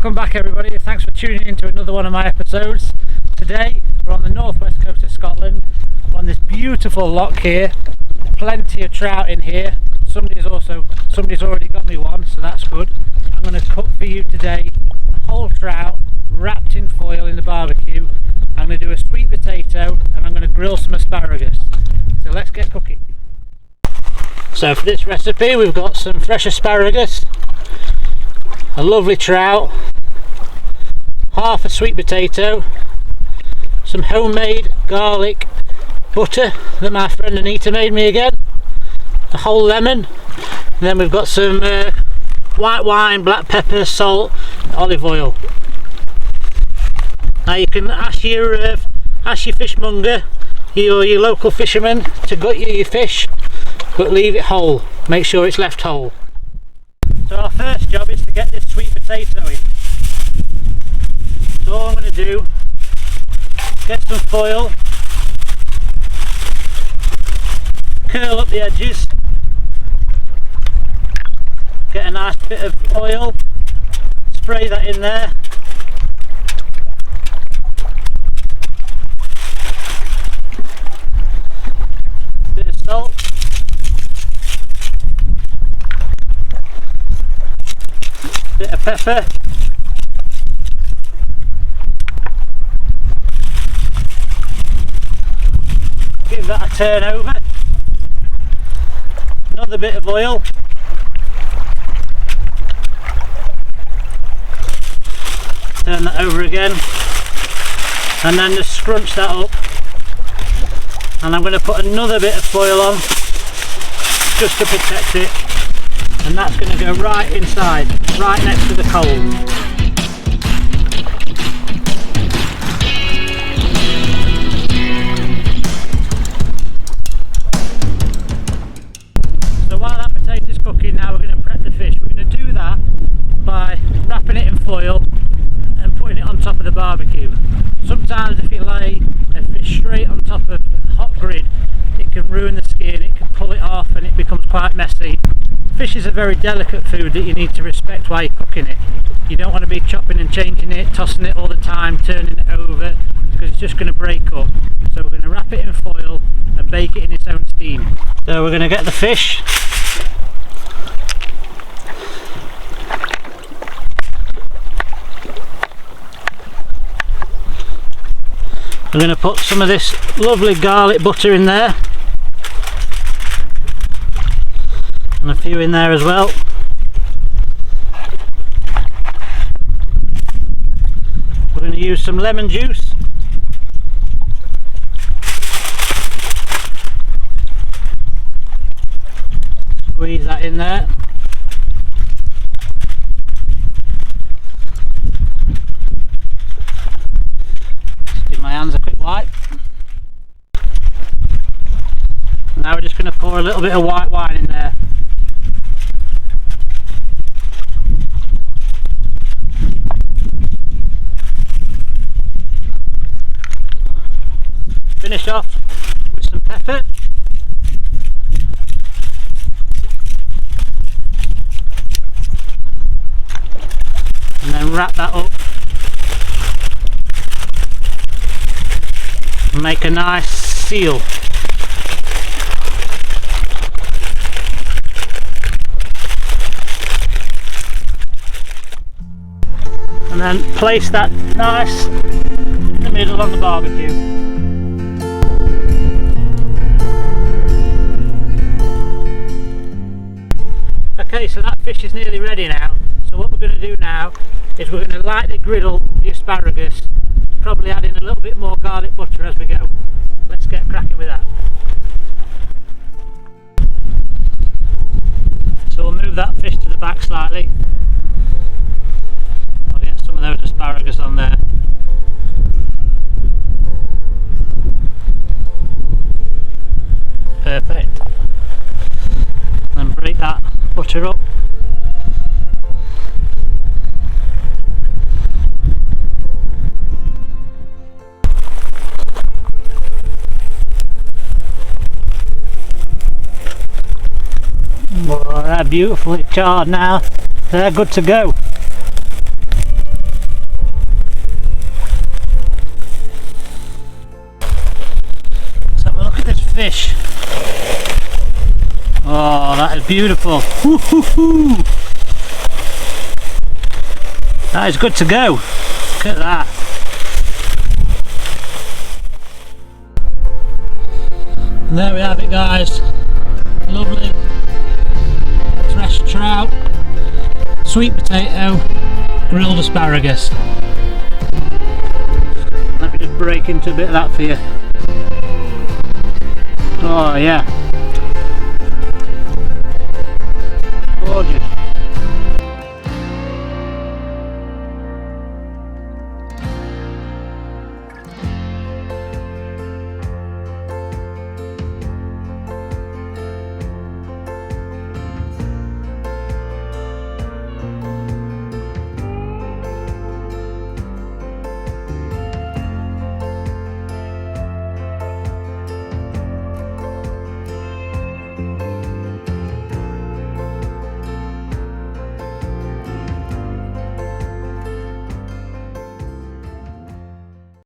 Welcome back everybody, thanks for tuning in to another one of my episodes. Today we're on the northwest coast of Scotland, on this beautiful loch here, plenty of trout in here. Somebody's already got me one, so that's good. I'm going to cook for you today a whole trout wrapped in foil in the barbecue. I'm going to do a sweet potato and I'm going to grill some asparagus. So let's get cooking. So for this recipe we've got some fresh asparagus, a lovely trout, half a sweet potato, some homemade garlic butter that my friend Anita made me again, a whole lemon, and then we've got some white wine, black pepper, salt, olive oil. Now you can ask your fishmonger, your local fisherman, to gut you your fish, but leave it whole, make sure it's left whole. So our first job is to get this sweet potato in. So all I'm going to do, get some foil, curl up the edges, get a nice bit of oil, spray that in there, bit of salt, bit of pepper, give that a turn over, another bit of oil, turn that over again, and then just scrunch that up, and I'm going to put another bit of foil on just to protect it. And that's going to go right inside, right next to the coals. So while that potato's cooking, now we're going to prep the fish. We're going to do that by wrapping it in foil and putting it on top of the barbecue. Sometimes if you lay a fish straight on top of a hot grid, it can ruin the skin, it can pull it off and it becomes quite messy. Fish is a very delicate food that you need to respect while you're cooking it. You don't want to be chopping and changing it, tossing it all the time, turning it over, because it's just going to break up. So we're going to wrap it in foil and bake it in its own steam. So we're going to get the fish. We're going to put some of this lovely garlic butter in there. And a few in there as well. We're going to use some lemon juice. Squeeze that in there. Just give my hands a quick wipe. Now we're just going to pour a little bit of white wine in there. Finish off with some pepper, and then wrap that up and make a nice seal. And then place that nice in the middle on the barbecue. Okay, so that fish is nearly ready now. So what we're going to do now is we're going to lightly griddle the asparagus, probably adding a little bit more garlic butter as we go. Let's get cracking with that. So we'll move that fish to the back slightly. I'll get some of those asparagus on there. Perfect. And break that butter up. Well, they're beautifully charred now, they're good to go. Oh, that is beautiful. Woo-hoo-hoo. That is good to go. Look at that. And there we have it, guys. Lovely fresh trout, sweet potato, grilled asparagus. Let me just break into a bit of that for you. Oh yeah.